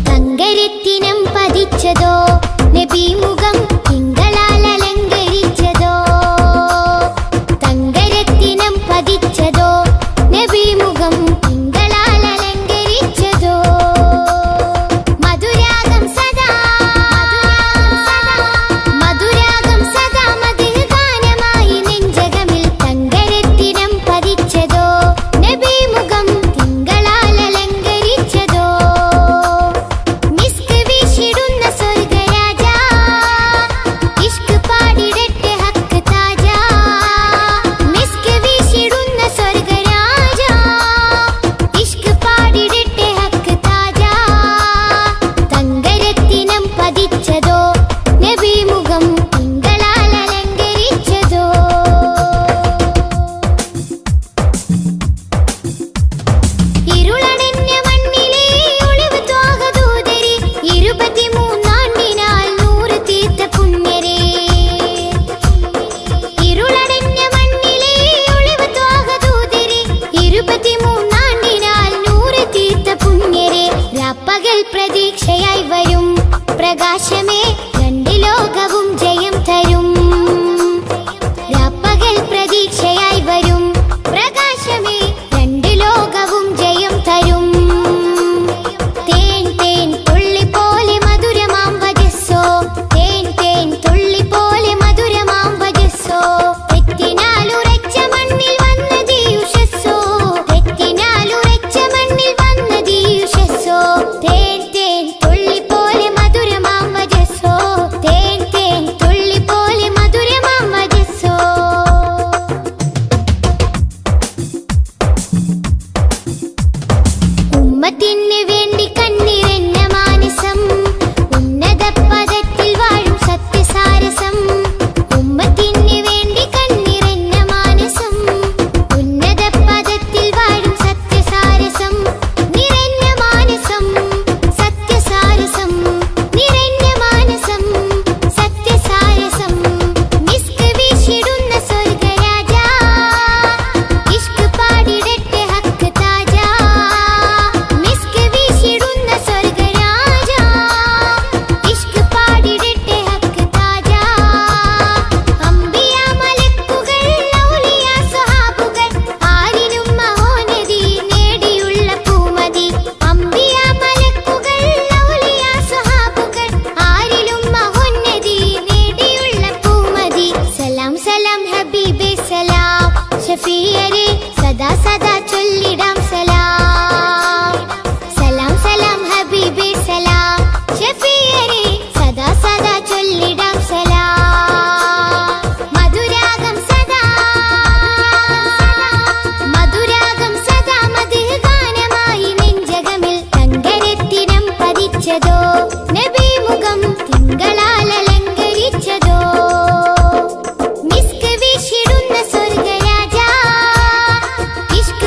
തങ്കരത്തിനം പതിച്ചതോ നബി മുഖം തിങ്കളാൽ അലങ്കരിച്ചതോ. തങ്കരത്തിനം പതിച്ചതോ നബി മുഖം തിങ്കളാൽ അലങ്കരിച്ചതോ. മധുരാഗം സദാ മധുരാഗം സദാ മധുര ഗാനമായി നെഞ്ചകമിൽ. തങ്കരത്തിനം പതിച്ചതോ നബി മുഖം തിങ്കളാൽ അലങ്കരിച്ചതോ. മിസ്ക് വീശിടുന്ന സ്വർഗരാജ ഇഷ്ക് പാടിടട്ടെ ഹക്ക് താജ. മിസ്ക് വീശിടുന്ന സ്വർഗരാജ ഇഷ്ക് പാടിടട്ടെ ഹക്ക് താജ. തങ്കരത്തിനം പതിച്ചതോ നബി മുഖം തിങ്കളാൽ അലങ്കരിച്ചതോ. ഇരുളടഞ്ഞ മണ്ണിലെ ഒളിവ് ത്വാഹദൂതരെ 23 നൂറ് തീർത്ത പുണ്യരെ. ഇരുളടഞ്ഞ മണ്ണിലെ ഒളിവ് ത്വാഹദൂതരെ 23 നൂറ് തീർത്ത പുണ്യരെ. രാപ്പകൽ പ്രതീക്ഷയായി വരും പ്രകാശമേ രണ്ട് ലോകവും ജയം തരും. രാപ്പകൽ പ്രതീക്ഷയായി വരും പ്രകാശമേ രണ്ട് ലോകവും ജയം തരും. തേൻ തേൻ തുള്ളി പോലെ മധുരമാം വജസ്സോ. തേൻ തേൻ തുള്ളി പോലെ മധുരമാം വജസ്സോ. തെറ്റിനാലുറച്ച മണ്ണിൽ വന്നതീ ഉഷസ്സോ. തെറ്റിനാലുറച്ച മണ്ണിൽ വന്നതീ ഉഷസ്സോ. തേൻ തേൻ തുള്ളി പോലെ മധുരമാം വജസ്സോ. തേൻ തേൻ തുള്ളി പോലെ മധുരമാം വജസ്സോ. ഉമ്മത്തിന് വേണ്ടി കണ്ണിറഞ്ഞ മാനസം ഉന്നത പദത്തിൽ വാഴും സത്യസാരസം. ഉമ്മത്തിന് വേണ്ടി കണ്ണിറഞ്ഞ മാനസം ഉന്നത പദത്തിൽ വാഴും സത്യസാരസം. നിറഞ്ഞ മാനസം സത്യസാരസം. നിറഞ്ഞ മാനസം സത്യസാരസം. മിസ്ക് വീശിടുന്ന സ്വർഗരാജ ഇഷ്ക് പാടിടട്ടെ ഹക്ക് താജ. മിസ്ക് വീശിടുന്ന സ്വർഗരാജ ഇഷ്ക് പാടിടട്ടെ ഹക്ക് താജ. അംബിയ മലക്കുകൾ ഔലിയ സ്വഹാബുകൾ ആരിലും മഹോന്നതി നേടിയുള്ള പൂമതി. അംബിയ മലക്കുകൾ ഔലിയ സ്വഹാബുകൾ ആരിലും മഹോന്നതി നേടിയുള്ള പൂമതി. സലാം സലാം ഹബീബേ സലാം ഷഫീയരെ സദാ സദാ ചൊല്ലിടാം സലാം. സലാം സലാം ഹബീബേ സലാം ഷഫീയരെ സദാ സദാ ചൊല്ലിടാം സലാം. മധുരാഗം സദാ മധുരാഗം സദാ മധുര ഗാനമായി നെഞ്ചകമിൽ. തങ്കരത്തിനം പതിച്ചതോ നബി മുഖം തിങ്കളാൽ അലങ്കരിച്ചതോ. മിസ്ക് വീശിടുന്ന സ്വർഗരാജ ഇഷ്ക്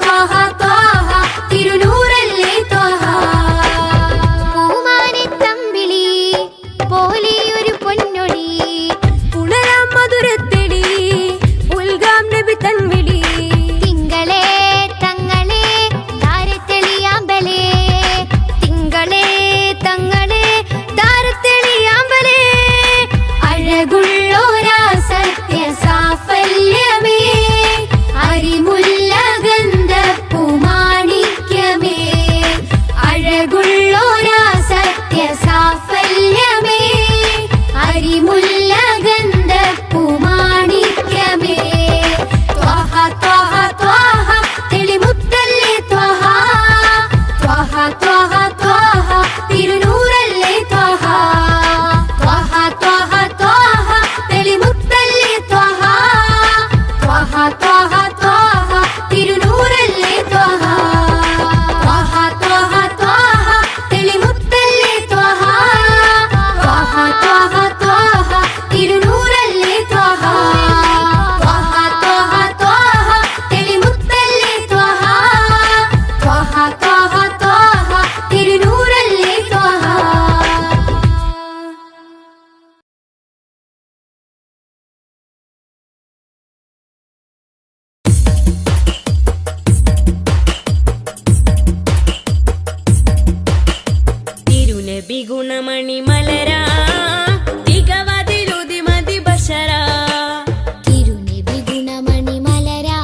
ത്വഹ ത്വഹ തിരുനൂറല്ലേ ത്വഹ. പൂമാനത്തമ്പിളി പോലെ ഒരു പൊന്നൊളി ഉണരാം മധുരത്തെടി ഉൽഗാം നബി തൻവിളി. തിങ്കളേ തങ്ങളെ താരത്തെളിയാമ്പലേ തിങ്കളേ തങ്ങളെ താരത്തെളിയാമ്പലേ അഴകുള്ളോരാ സത്യ സാഫല്യമേ അരിമുല്ല ഗന്ധപ്പൂമാണിക്യമേ. അഴകുള്ളോരാ സത്യ സാഫല്യമേ അരിമുല്ല ഗന്ധപ്പൂമാണിക്യമേ. ത്വഹ ത്വഹ ത്വഹ തെളിമുത്തല്ലേ ത്വഹ. ത്വഹ ത്വഹ ത്വഹ തിരുനൂറല്ലേ ത്വഹ. ത്വഹ ത്വഹ ത്വഹ തെളിമുത്തല്ലേ ത്വഹ. ത്വഹ ത്വഹ ത്വഹ തിരുനൂറല്ലേ ത്വഹ. ത്വഹ ത്വഹ ത്വഹ തെളിമുത്തല്ലേ ത്വഹ. ത്വഹ ത്വഹ ത്വഹ തിരുനൂറല്ലേ ത്വഹ. ത്വഹ ത്വഹ ത്വഹ തെളിമുത്തല്ലേ ത്വഹ. ത്വഹ ത്വഹ ത്വഹ തിരുനൂറല്ലേ ത്വഹ. തിരുനബി ഗുണമണി മലരാ തികവതിലുതി മതി ബശരാ. തിരുനബി ഗുണമണി മലരാ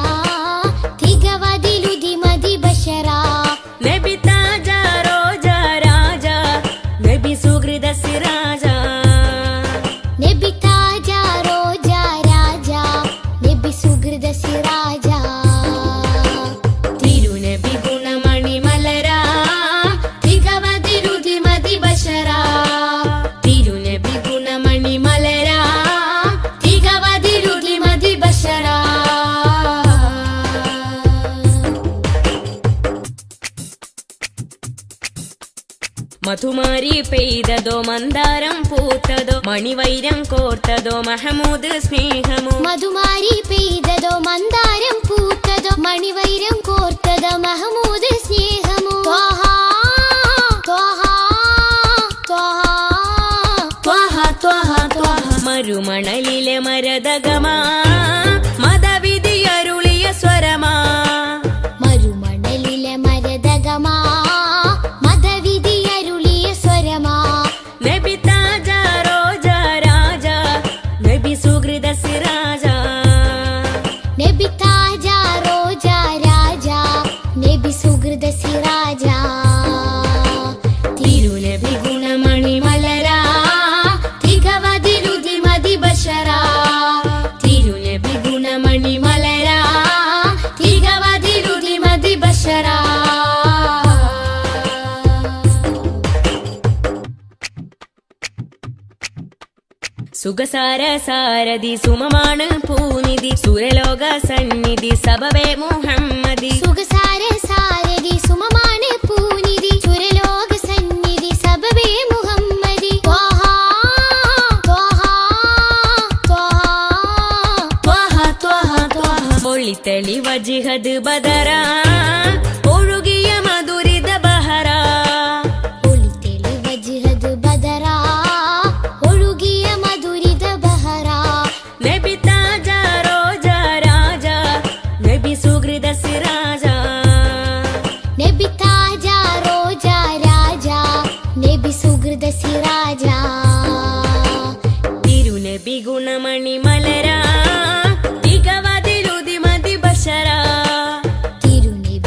തികവതിലുതി മതി ബശരാ. നബി താജ റോജ രാജ നബി സുഹൃദ സിരാജ. നബി താജ റോജ രാജ നബി സുഹൃദ സിരാജ. തിരുനബി ഗുണമണി മലരാ തികവതിലുതി മതി ബശരാ. തിരുനബി ഗുണമണി മലരാ തികവതിലുതി മതി ബശരാ. മധുമാരി പെയ്തതോ മന്ദാരം പൂത്തതോ മണിവൈരം കോർത്തതോ മഹമൂദ് സ്നേഹമോ. മധുമാരി പെയ്തതോ മന്ദാരം പൂത്തതോ മണിവൈരം കോർത്തതോ മഹമൂദ് സ്നേഹമോ. ത്വഹ ത്വഹ ത്വഹ ത്വഹ ത്വഹ ത്വഹ മരുമണലിലെ മരതകമാ മതവിധിയരുളിയ സ്വരമാ. മരുമണലിലെ മരതകമാ മതവിധിയരുളിയ സ്വരമാ. നബി താജ റോജ രാജ നബി സുഹൃദ സിരാജ. നബി താജ റോജ രാജ നബി സുഹൃദ സിരാജ. തിരുനബി ഗുണമണി മലരാ തികവതിലുതി മതി ബശരാ. തിരുനബി ഗുണമണി മലരാ തികവതിലുതി മതി ബശരാ. സുഖസാര സാരഥി സുമമാണ് പൂനിധി സുരലോക സന്നിധി സബവേ മുഹമ്മദി. സുഖസാര സാരഥി സുമമാണ് പൂനിധി സുരലോക സന്നിധി സബബേ മുഹമ്മദി. ത്വഹ ത്വഹ ത്വഹ ത്വഹ ത്വഹ ത്വഹ മൊളിത്തളി വജിഹദ് ബദരാ ഒഴുകിയ മധുരിത ബഹരാ. ഒളിതെളി വജ്ഹദ് ബദറാ ഒഴുകിയ മധുരിത ബഹറാ. നബി താജ റോജ രാജ നബി സുഹൃദ സിരാജ. നബി താജ റോജ രാജ നബി സുഹൃദ സിരാജ. തിരുനബി ഗുണമണി മലരാ തികവതിലുതി മതി ബശരാ. തിരുനബി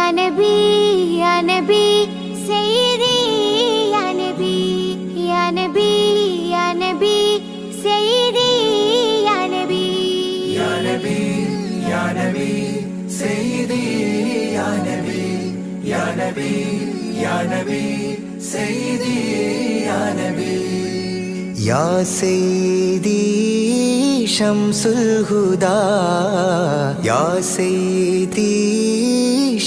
या नबी या नबी सैयदी या नबी या नबी या नबी सैयदी या नबी या नबी या नबी सैयदी या नबी या नबी या नबी सैयदी या नबी या सैयदी शम्सुल हुदा या सैयदी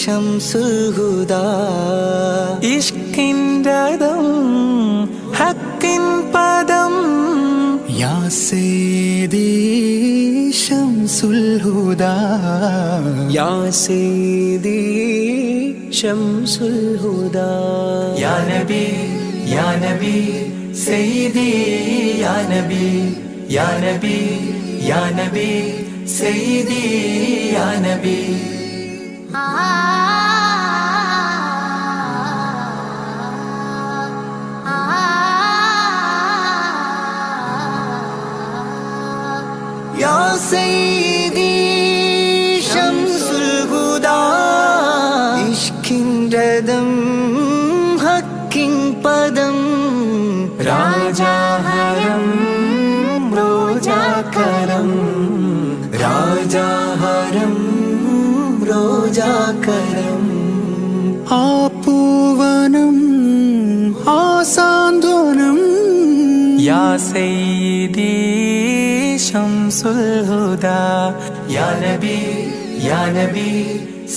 शम्सुल हुदा ഇഷ്കിൻറദം ഹക്കിൻ പദം യാ സയ്യിദി ശംസുൽ ഹുദാ യാ സയ്യിദി ശംസുൽ ഹുദാ യാ നബി യാ നബി സയ്യിദി യാ നബി യാ നബി യാ നബി സയ്യിദി യാ നബി യാ സയ്യിദി ശംസുൽ ഹുദാ ഇഷ്കിൻറദം ഹക്കിൻ പദം രാജാഹരം റോജാകരം രാജാഹരം റോജാകരം ആ പൂവനം ആ സാന്ത്വനം യാ സയ്യിദി ശംസുൽ ഹുദാ യാ നബി യാ നബി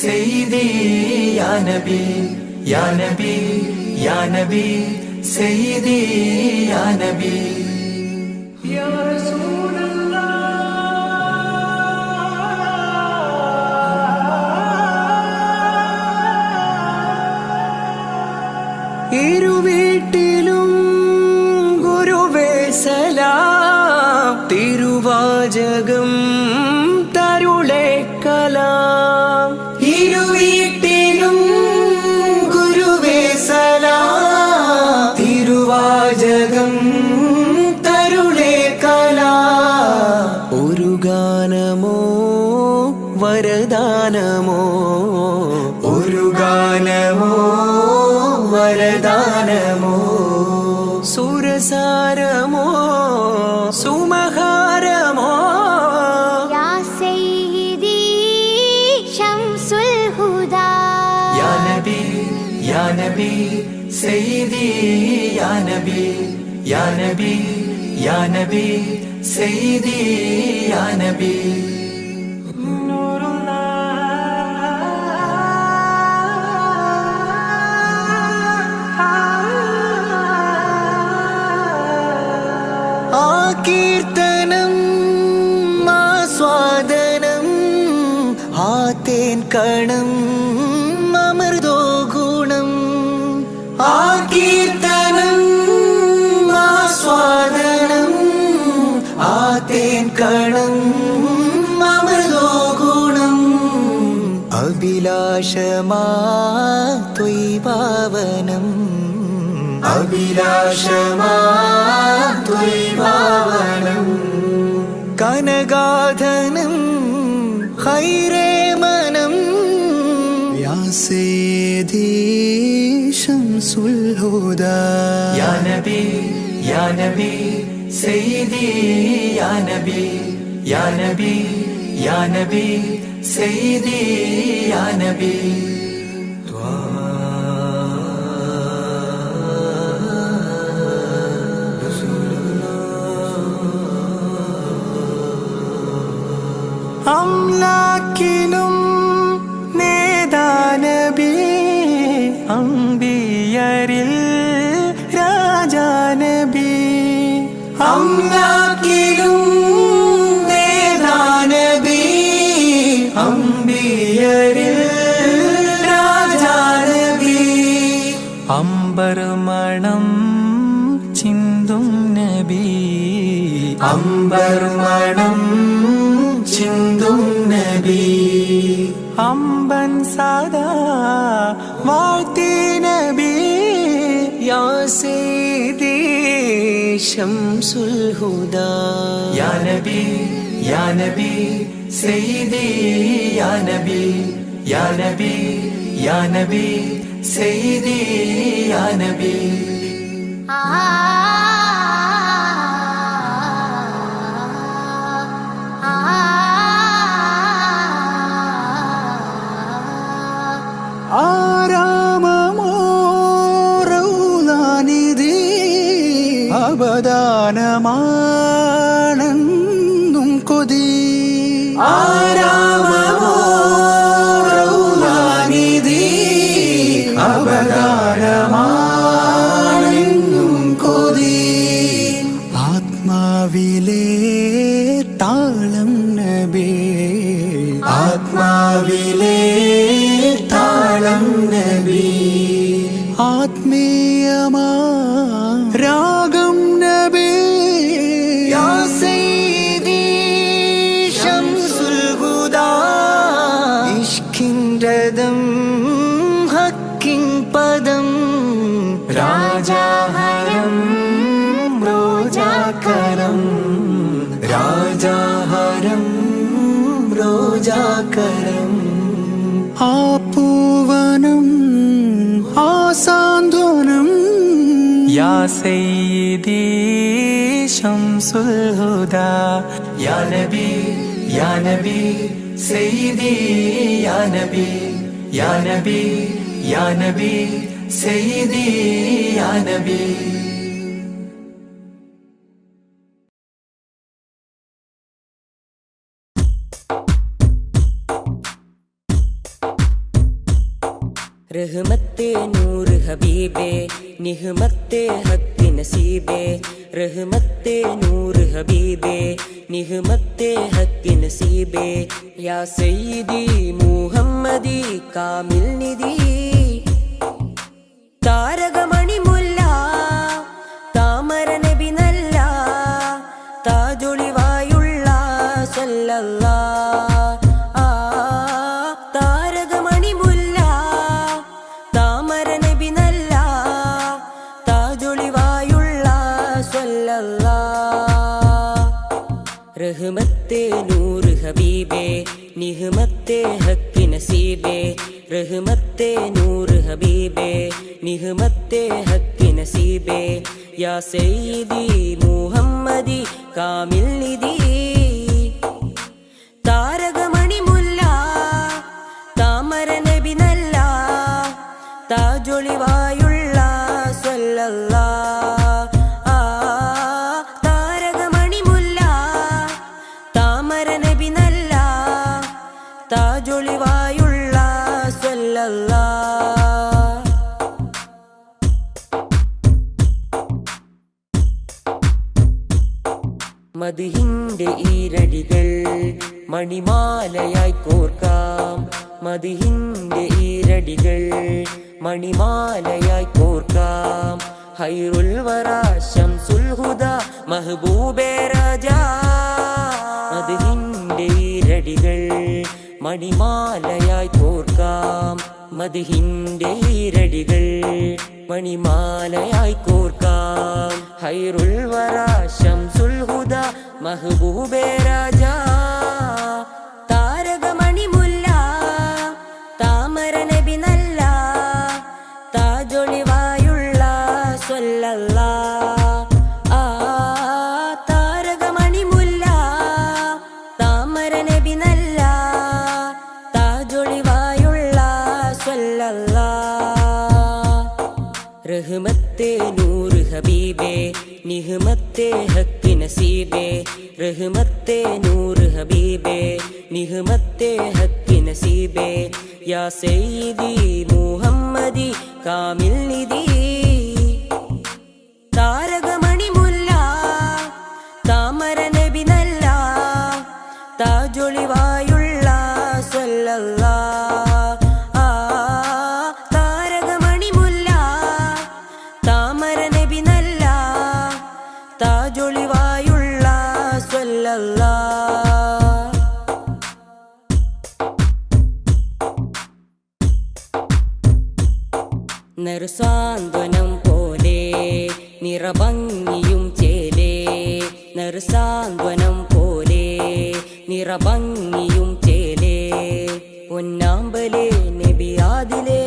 സയ്യിദി യാ നബി യാ നബി യാ നബി സയ്യിദി യാ നബി യാ ഇരുവീട്ടിലും ഗുരുവേ സലാം തിരുവാചകം തരുളേ കലാം ഇരുവീട്ടിലും ഗുരുവേ സലാം തിരുവാചകം തരുളേ കലാം ഒരു ഗാനമോ വരദാനമോ ഒരു ഗാനമോ വരദാനമോ സുരസാരമോ സുമഹാരമോ या सैयदी शम्सुल हुदा യാ നബി യാ നബി സയ്യിദി യാ നബി യാ നബി യാ നബി സയ്യിദി യാ നബി ആ കീർത്തനം ആസ്വാദനം ആ തേൻ കണം അമൃതോ ഗുണം ആ കീർത്തനം ആസ്വാദനം ആ തേൻ കണം അമൃതോ ഗുണം അഭിലാഷമാ ത്വയ്പാവനം അഭിലാഷമാ ത്വയ്പാവനം കനകാധനം ഖൈറേ മനം യാ സയ്യിദി ശംസുൽ ഹുദാ യാ നബി യാ നബി സയ്യിദി യാ നബി യാ നബി യാ നബി സയ്യിദി യാ നബി അംലാക്കിലും നേദാനബി അംബിയരിൽ രാജാനബി അംലാക്കിലും നേദാനബി അംബിയരിൽ രാജാനബി അംബർമണം ചിന്തും നബി അംബർമണം ചിന്തും നബി അമ്പൻ സദാ വാഴ്ത്തി നബി യാ സയ്യിദി ശംസുൽ ഹുദാ യാ നബി യാ നബി സയ്യിദി യാ നബി യാ നബി യാ നബി സയ്യിദി യാ നബി അവദാനമാണെന്നും കൊതി ആരാമമോറൗലാനിധി അവദാനമാണെന്നും കൊതി ആത്മാവിലെ താളം നബി ആത്മാവിലെ താളം നബി ആത്മീയമാ രാഗം നബി യാ സയ്യിദി ശംസുൽ ഹുദാ ഇഷ്കിൻ രഥം ഹക്കിൻ പദം രാജാഹരം റോജാകരം രാജാഹരം റോജാകരം ആ പൂവനം ആ സാന്ത്വനം യാ സയ്യിദി ശംസുൽ ഹുദാ യാ നബി യാ നബി സയ്യിദി യാ നബി യാ നബി യാ നബി സയ്യിദി യാ നബി रहमते नूर हबीबे निहमते हक नसीबे रहमते नूर हबीबे निहमते हक नसीबे या सय्यदी मुहम्मदी कामिल निधि താരകമണി മുല്ല താമര നബി നല്ല താജൊളിവായുള്ള സല്ലല്ലാഹ് താരകമണി മുല്ല താമര നബി നല്ല താജൊളിവായുള്ള സല്ലല്ലാഹ് റഹ്മത്തെ നൂർ ഹബീബേ നിഹ്മത്തെ ഹക്ക് നസീബേ रहमते नूर हबीबे निहमते हक नसीबे या सय्यदी मुहम्मदी कामिल निधि താരകമണി മുല്ല താമര നബി നല്ല താജൊളിവായുള്ള സല്ലല്ലാഹ് താരകമണി മുല്ല താമര നബി നല്ല താജൊളിവായുള്ള മദിഹിന്റെ ഈരടികൾ മണിമാലയായി കോർക്കാം മദിഹിന്റെ ഈരടികൾ മണിമാലയായി കോർക്കാം ഹൈറുൽ വറാ ശംസുൽ ഹുദാ മഹബൂബേ രാജാ മദിഹിന്റെ ഈരടികൾ മണിമാലയായി കോർക്കാം മദിഹിന്റെ ഈരടികൾ മണിമാലയായി കോർക്കാം ഹൈറുൽ വറാ ശംസുൽ ഹുദാ മഹബൂബേ രാജാ താരകമണി മുല്ല താമര നബി നല്ല താജൊളിവായുള്ള സല്ലല്ലാഹ് താരകമണി മുല്ല താമര നബി നല്ല താജൊളിവായുള്ള സല്ലല്ലാഹ് റഹ്മത്തെ നൂർ ഹബീബേ നിഹ്മത്തെ ഹക്ക് നസീബേ रहमते नूर हबीबे निहमते हक नसीबे या सय्यदी मुहम्मदी कामिल निधि താരകമണി മുല്ല താമര നബി നല്ല താജൊളിവായുള്ള സല്ലല്ലാഹ് താരകമണി മുല്ല താമര നബി നല്ല താജൊളിവായുള്ള സല്ലല്ലാഹ് നറുസാന്ത്വനം പോലെ നിറഭംഗിയും ചേലേ നറുസാന്ത്വനം പോലെ നിറഭംഗിയും ചേലേ പൊന്നാമ്പലേ നബി ആദിലേ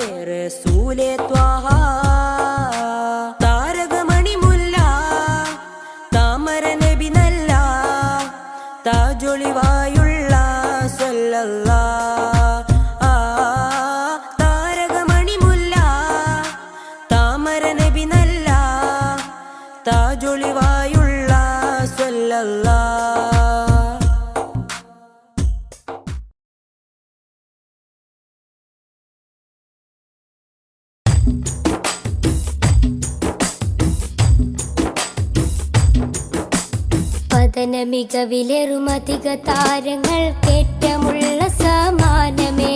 പതന മികവിലേറുമധിക താരങ്ങൾ കേറ്റമുള്ള സമാനമേ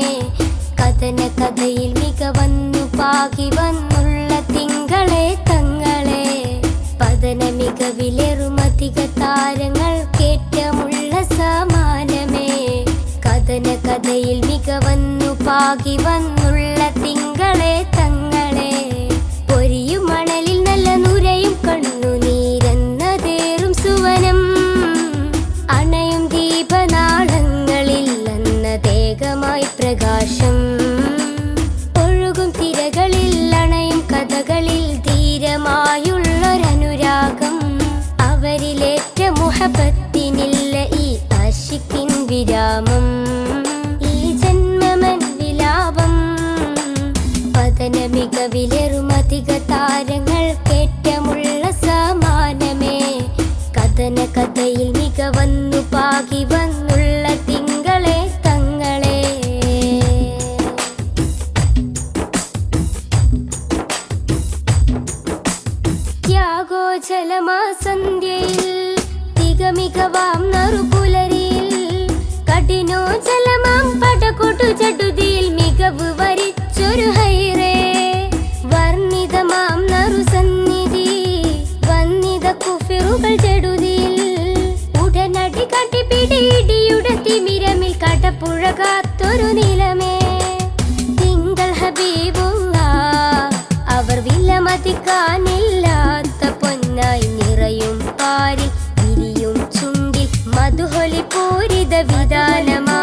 കഥന കഥയിൽ മികവന്നു പാകി വന്നുള്ള തിങ്കളെ തങ്ങളെ പതന മികവിലേറുമധിക താരങ്ങൾ കേറ്റമുള്ള സമാനമേ കഥന കഥയിൽ മികവന്നു പാകി വന്നുള്ള തിങ്കളെ തങ്ങളെ പൊരിയും മണലിൽ നല്ല നുരയും കണ്ണു നീരെന്നതേറും സുവനം അണയും ദീപനാളങ്ങളിൽ അന്നതേകമായി പ്രകാശം ഒഴുകും തിരകളിൽ അണയും കഥകളിൽ ധീരമായുള്ളൊരനുരാഗം അവരിലേറ്റ മുഹബത്തിനില്ല ഈ ആശിക്കിൻ വിരാമം ഈ ജന്മമൻ വിലാപം പതന മികവിലേറുമധിക താരങ്ങൾ കേറ്റമുള്ള സമാനമേ കഥന കഥയിൽ മികവന്നു പാകി വന്നുള്ള തിങ്കളെ തങ്ങളെ ത്യാഗോജലമാസന്ധ്യയിൽ തികമികവാം നറുപുലരിയിൽ കഠിനോജലമാം പടകൊട്ടു ചടുതിയിൽ മികവ് വരിച്ചൊരു ഹൈറേ വർണ്ണിതമാം നറുസന്നിധി വന്നിത കുഫിറുകൾ ചെടുതിയിൽ ഉടനടി കട്ടിപ്പിടിയുടെ തിമിരമിൽ കടപ്പുഴ കാത്തൊരു നിലമേ തിങ്കൾ ഹബീബുള്ള അവർ വിലമതിക്കാനില്ലാത്ത പൊന്നായി നിറയും പാരിൽ വിരിയും ചുണ്ടിൽ മധുഹൊലി പൂരിത വിധാനമാ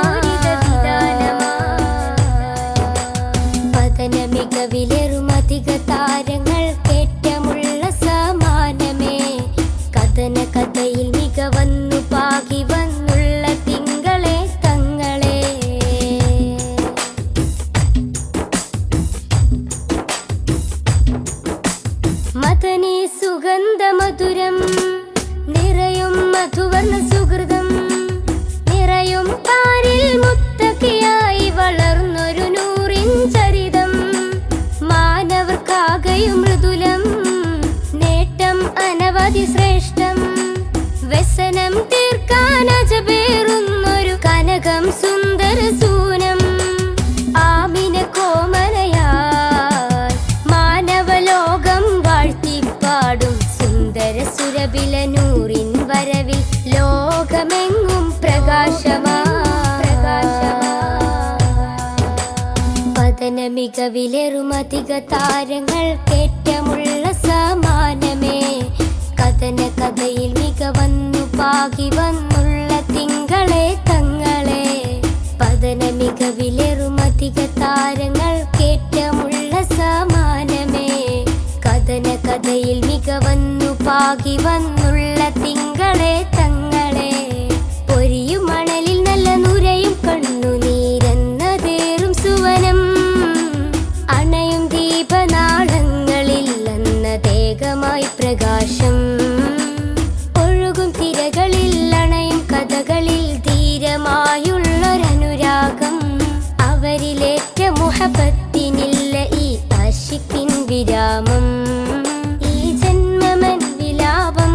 പതന മികവിലേറുമധിക താരങ്ങൾ കേറ്റമുള്ള സമാനമേ കഥന കഥയിൽ മികവന്നു പാകി വന്നുള്ള തിങ്കളെ തങ്ങളെ മദനീ സുഗന്ധ മധുരം നിറയും മധുവർണ്ണ സുഹൃതം നിറയും പാരിൽ മുത്തക്കിയായി വളർന്നൊരു നൂറിൻ ചരിതം മാനവർക്കാകയും മൃദുലം നേട്ടം അനവധി ശ്രേഷ്ഠം വ്യസനം തീർക്കാൻ അജബേറുന്നൊരു കനകം സുന്ദര സൂനം ആമിന കോമനയായി മാനവലോകം വാഴ്ത്തിപ്പാടും സുന്ദര സുരബില നൂറിൻ വരവിൽ ലോകമെങ്ങും പ്രകാശമാ പതന മികവിലേറുമധിക താരങ്ങൾ കേറ്റമുള്ള സമാനമേ കഥന കഥയിൽ മികവന്നു പാകി വന്നുള്ള തിങ്കളെ തങ്ങളെ പതന മികവിലേറുമധിക താരങ്ങൾ കേറ്റമുള്ള സമാനമേ കഥന കഥയിൽ മികവന്നു പാകി വന്നുള്ള തിങ്കളെ തങ്ങളെ പൊരിയും മണലിൽ നല്ല നുരയും കണ്ണു നീരെന്നതേറും സുവനം അണയും ദീപനാളങ്ങളിൽ അന്നതേകമായി പ്രകാശം ഒഴുകും തിരകളിൽ അണയും കഥകളിൽ ധീരമായുള്ളൊരനുരാഗം അവരിലേറ്റ മുഹബത്തിനില്ല ഈ ആശിക്കിൻ വിരാമം ഈ ജന്മമൻ വിലാപം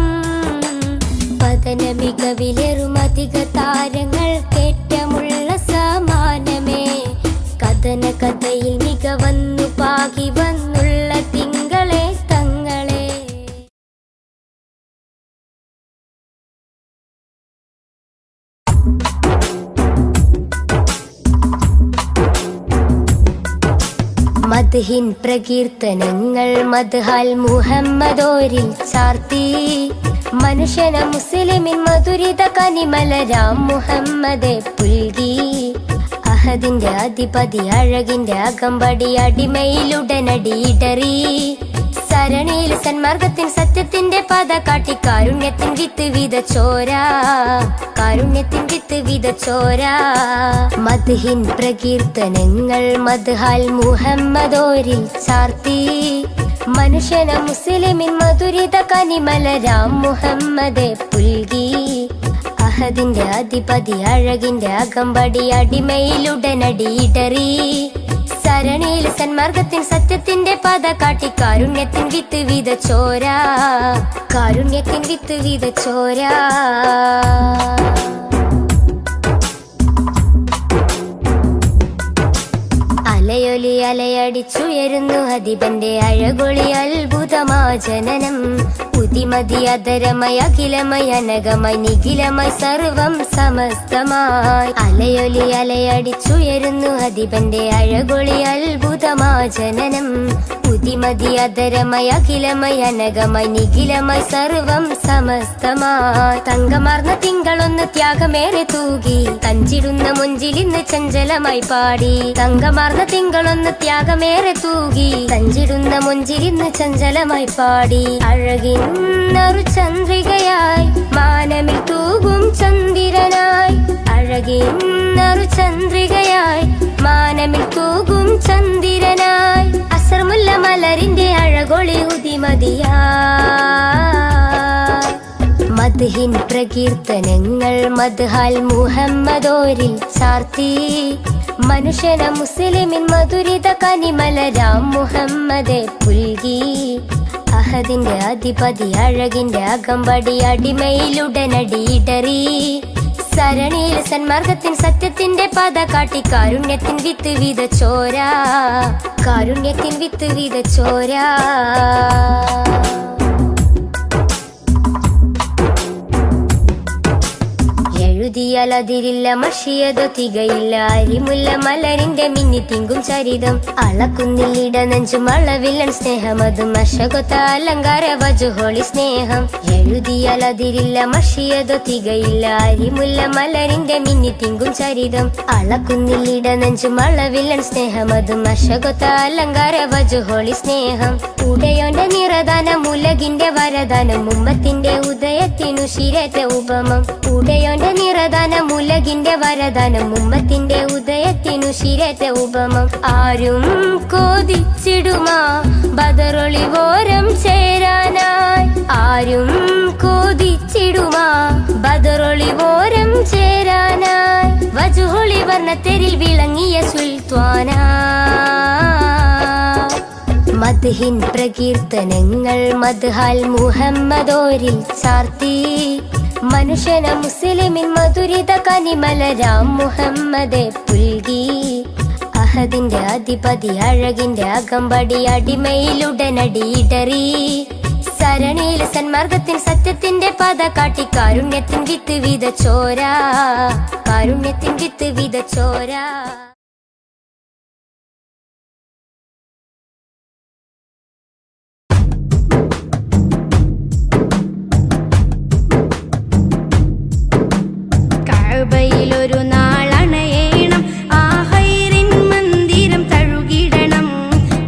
പതന മികവിലേറുമധിക താരങ്ങൾ കേറ്റമുള്ള സമാനമേ കഥന കഥയിൽ മികവന്നു പാകി വന്നുള്ള തിങ്കളെ തങ്ങളെ മദ്ഹിൻ പ്രകീർത്തനങ്ങൾ മദ്ഹാൽ മുഹമ്മദോരിൽ ചാർത്തി മനുഷ്യന മുസ്ലിമിൻ മധുരിത കനിമലരാം മുഹമ്മദെ പുൽകി അഹദിന്റെ അധിപതി അഴകിന്റെ അകമ്പടി അടിമയിലുടനടി ഇടറി സരണിയിൽ സന്മാർഗത്തിൻ സത്യത്തിന്റെ പാത കാട്ടി കാരുണ്യത്തിൻ വിത്ത് വിതച്ചോരാ കാരുണ്യത്തിൻ വിത്ത് വിതച്ചോരാ മദ്ഹിൻ പ്രകീർത്തനങ്ങൾ മദ്ഹാൽ മുഹമ്മദോരിൽ ചാർത്തി മനുഷ്യന മുസ്ലിമിൻ മധുരിത കനിമലരാം മുഹമ്മദെ പുൽകി അഹദിന്റെ അധിപതി അഴകിന്റെ അകമ്പടി അടിമയിലുടനടി ഇടറി സരണിയിൽ സന്മാർഗത്തിൻ സത്യത്തിന്റെ പാത കാട്ടി കാരുണ്യത്തിൻ വിത്ത് വിതച്ചോര, കാരുണ്യത്തിൻ വിത്ത് വിതച്ചോര. അലയൊലി അലയടിച്ചുയരുന്നു അധിപന്റെ അഴകൊളി അത്ഭുതമാ ജനനം. ഉതിമതി അധരമയ അഖിലമയ അനകമായി നിഖിലമായി സർവം സമസ്തമായി. അലയൊലി അലയടിച്ചുയരുന്നു അധിപന്റെ അഴകൊളി അത്ഭുതമാ ജനനം. ഉതിമതി അധരമയ അഖിലമയ അനകമായി നിഖിലമായി സർവം സമസ്തമായി. തങ്കമാർന്ന തിങ്കളൊന്ന് ത്യാഗമേറെ തൂകി തഞ്ചിടുന്ന മുഞ്ചിലിന്ന് ചഞ്ചലമായി പാടി. തങ്കമാർന്ന തിങ്കളൊന്ന് ത്യാഗമേറെ തൂകി തഞ്ചിടുന്ന മുഞ്ചിലിന്ന് ചഞ്ചലമായി പാടി. അഴകിന്നൊരു ചന്ദ്രികയായി മാനമിൽ തൂകും ചന്ദ്രനായി. അഴകിന്നൊരു ചന്ദ്രികയായി മാനമിൽ തൂകും ചന്ദ്രനായി. അസർമുല്ല മലരിന്റെ അഴകൊളി ഉദിമതിയാ. മദ്ഹിൻ പ്രകീർത്തനങ്ങൾ മദ്ഹാൽ മുഹമ്മദോരിൽ ചാർത്തി. മനുഷ്യന മുസ്ലിമിൻ മധുരിത കനിമലരാം മുഹമ്മദെ പുൽകി. അഹദിന്റെ അധിപതി അഴകിന്റെ അകമ്പടി അടിമയിലുടനടിയിടറി. സരണിയിൽ സന്മാർഗത്തിൻ സത്യത്തിന്റെ പാത കാട്ടി കാരുണ്യത്തിൻ വിത്ത് വിതച്ചോര, കാരുണ്യത്തിൻ വിത്ത് വിതച്ചോര. എഴുതിയാലതിരില്ല മഷിയതോ തികയില്ല അരിമുല്ല മലരിന്റെ മിന്നി തിങ്കും ചരിതം. അളക്കുന്നില്ലിട നെഞ്ചും അളവില്ലൻ സ്നേഹമതും അശകൊത്ത അലങ്കാര വജുഹോളി സ്നേഹം. എഴുതിയാലതിരില്ല മഷിയതോ തികയില്ല അരിമുല്ല മലരിന്റെ മിന്നി തിങ്കും ചരിതം. അളക്കുന്നില്ലിട നെഞ്ചും അളവില്ലൻ സ്നേഹമതും അശകൊത്ത അലങ്കാര വജുഹോളി സ്നേഹം. ഉടയോന്റെ നിറദാനം ഉലകിന്റെ വരദാനം ഉമ്മത്തിന്റെ ഉദയത്തിനു ശിരേറ്റ ഉപമം. ഉടയോന്റെ നിറദാനം ഉലകിന്റെ വരദാനം ഉമ്മത്തിന്റെ ഉദയത്തിനു ശിരേറ്റ ഉപമം. ആരും കോതിച്ചിടുമാ ബദറൊളിവോരം ചേരാനായി. ആരും കോതിച്ചിടുമാ ബദറൊളിവോരം ചേരാനായി. വജുഹൊളി വർണ്ണത്തെരിൽ വിളങ്ങിയ സുൽത്താന. മദ്ഹിൻ പ്രകീർത്തനങ്ങൾ മദ്ഹാൽ മുഹമ്മദോരിൽ ചാർത്തി. മനുഷ്യന മുസ്ലിമിൻ മധുരിത കനിമലരാം മുഹമ്മദെ പുൽകി. അഹദിന്റെ അധിപതി അഴകിന്റെ അകമ്പടി അടിമയിലുടനടിയിടറി. സരണിയിൽ സന്മാർഗത്തിൻ സത്യത്തിന്റെ പാത കാട്ടി കാരുണ്യത്തിൻ വിത്ത് വിതച്ചോര, കാരുണ്യത്തിൻ വിത്ത് വിതച്ചോര. കഅബയിലൊരു നാളണയേണം ആ ഹൈറിൻ മന്ദിരം തഴുകിടണം.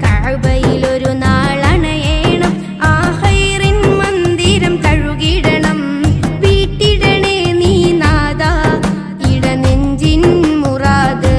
കഅബയിലൊരു നാളണയേണം ആ ഹൈറിൻ മന്ദിരം തഴുകിടണം. വീട്ടിടണേ നീ നാദാ ഇടനെഞ്ചിൻ മുറാദ്.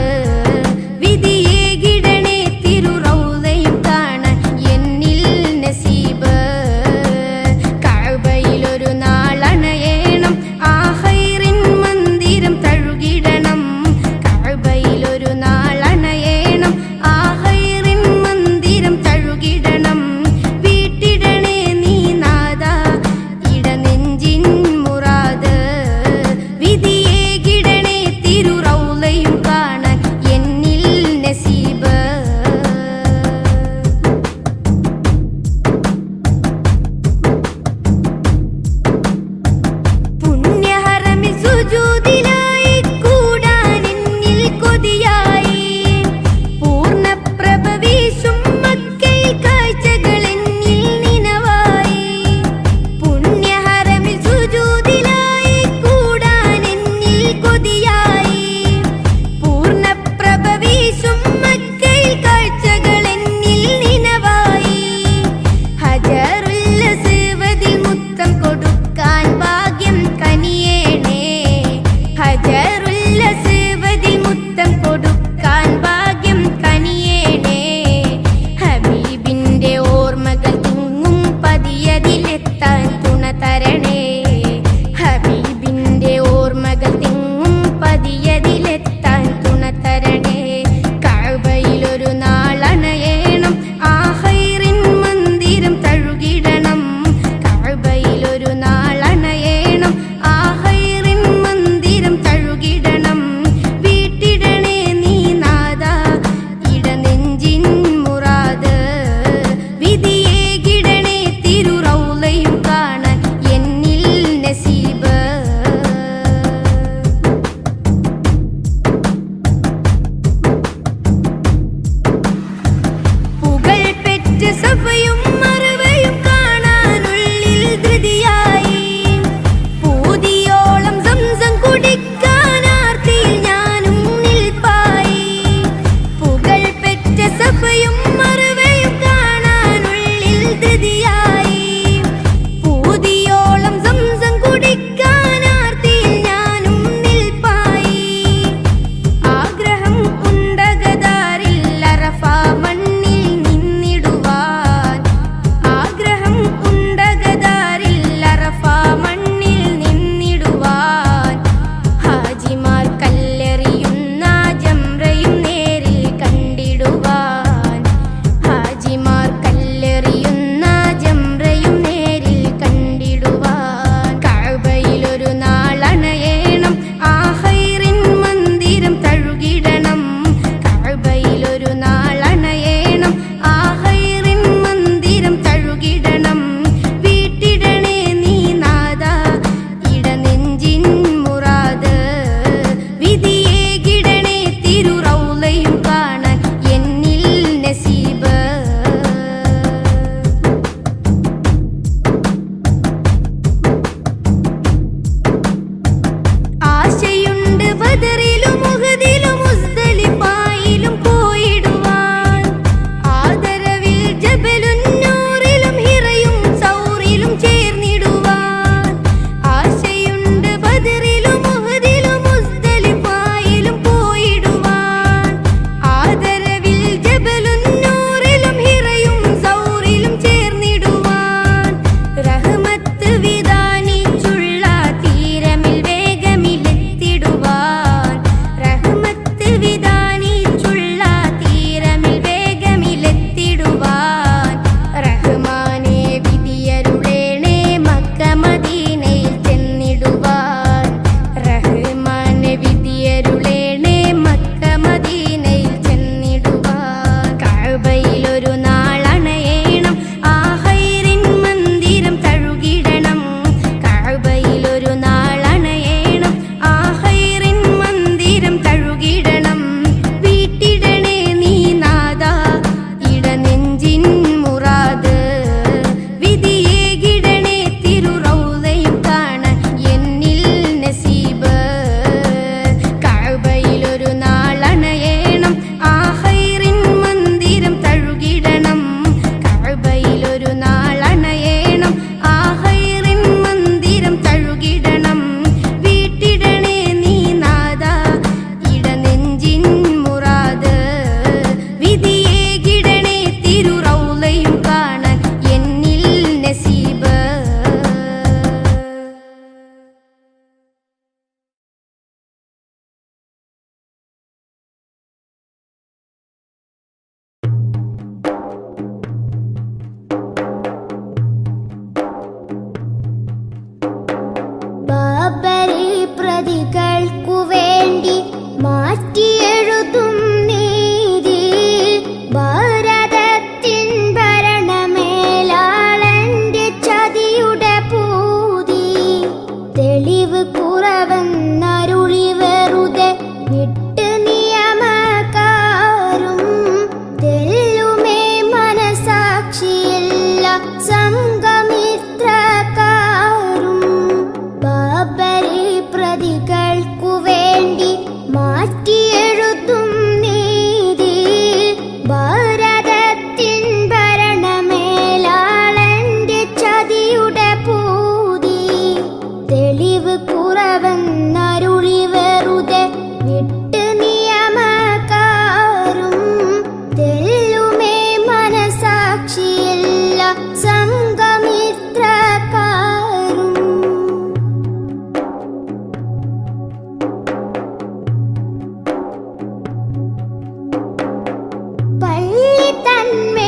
പള്ളി തന്മേലാപ്പിലേറി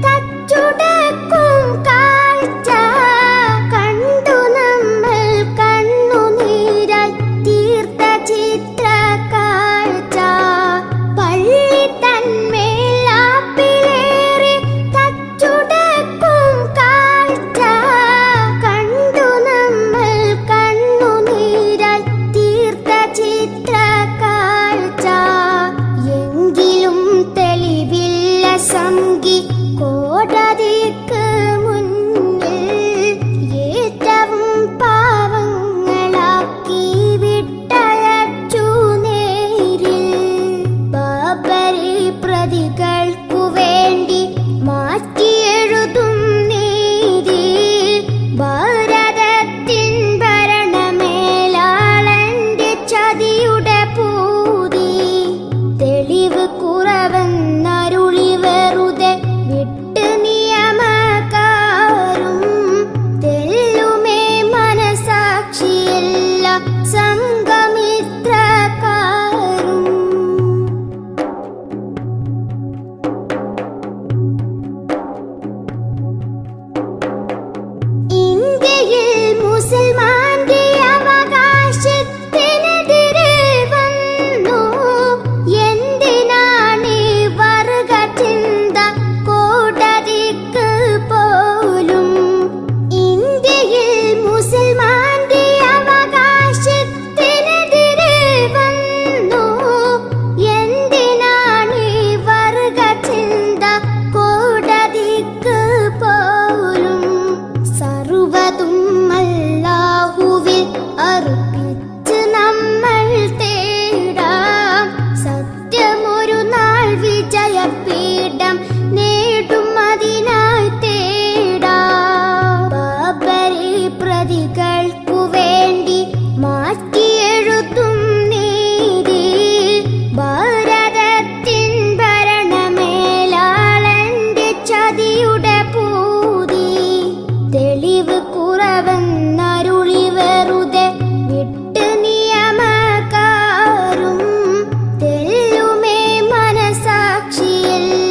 തച്ചുടക്കും കാഴ്ച കണ്ടു നമ്മൾ കണ്ണുനീരാൽ തീർത്ത ചിത്ര കാഴ്ച. പള്ളി തന്മേലാപ്പിലേറി തച്ചുടക്കും കാഴ്ച കണ്ടു നമ്മൾ കണ്ണുനീരാൽ തീർത്ത ചിത്ര കാഴ്ച. എങ്കിലും തെളിവില്ല സംഗി കോടതിക്ക് മുന്നിൽ ഏറ്റവും പാവങ്ങളാക്കി വിട്ടയച്ചു നേരിൽ. ബാബരി പ്രതികൾക്കു വേണ്ടി മാറ്റിയെഴുതും നീതി ഭാരതത്തിൻ ഭരണമേലാളന്റെ ചതിയുടെ പൂതി. തെളിവ് കുറവെന്നരുളി വെറുതെ വിട്ട് നിയമകാരും തെല്ലുമേ മനസാക്ഷിയില്ല സംഘമിത്രക്കാരും. ഇന്ത്യയിൽ മുസൽമാന്റെ അവകാശത്തിനെതിരെ വന്നു. എന്തിനാണ് വർഗ ചിന്ത കോടതിക്ക് പോലും? ഇന്ത്യയിൽ മുസൽമാന്റെ അവകാശത്തിനെതിരെ വന്നു. എന്തിനാണ് വർഗ ചിന്ത കോടതിക്ക് പോലും? സർവ്വതും അല്ലാഹുവിൽ അർപ്പിച്ച് നമ്മൾ തേടാം. സത്യമൊരു നാൾ വിജയപീഠം നേടും അതിനായി തേടാം. ബാബരി പ്രതികൾക്കു വേണ്ടി മാറ്റിയെഴുതും നീതി ഭാരതത്തിൻ ഭരണമേലാളന്റെ ചതിയുടെ പൂതി. തെളിവ് കുറവെന്നരുളി വെറുതെ വിട്ട് നിയമകാരും തെല്ലുമേ മനസാക്ഷിയില്ല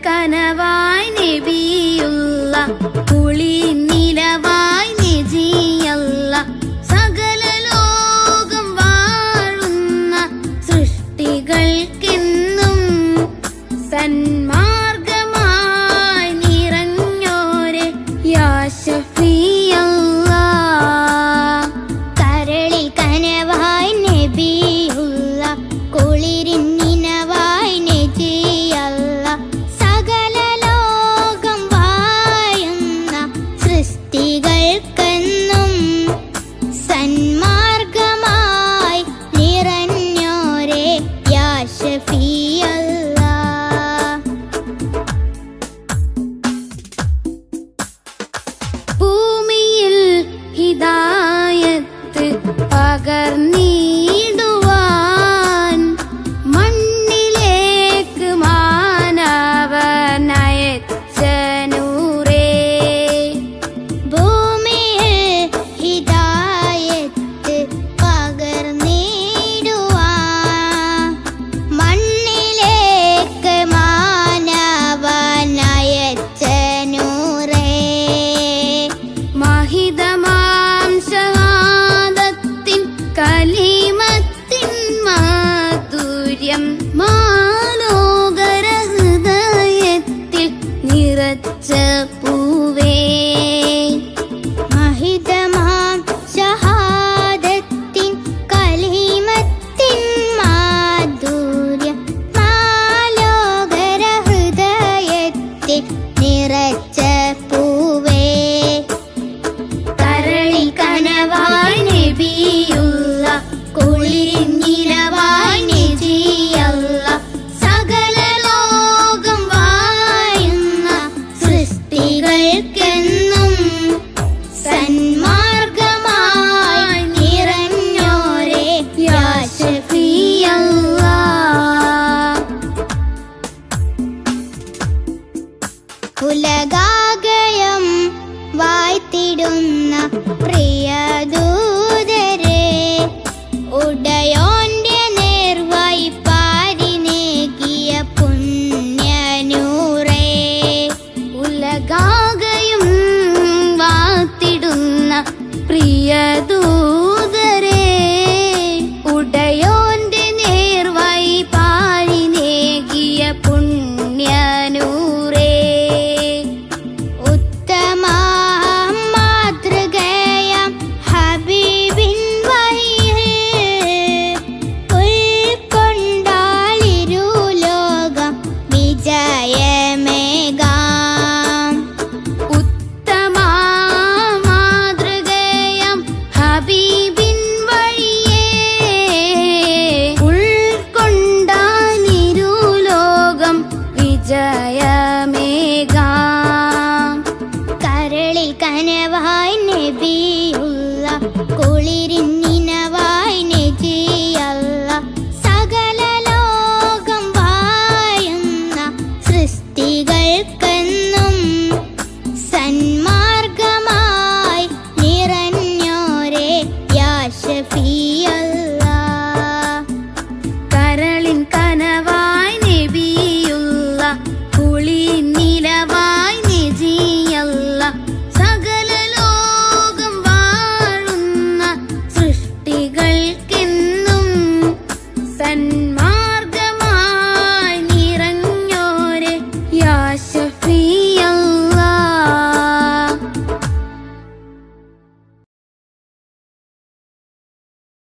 കനവായി നബിയുള്ള കുളി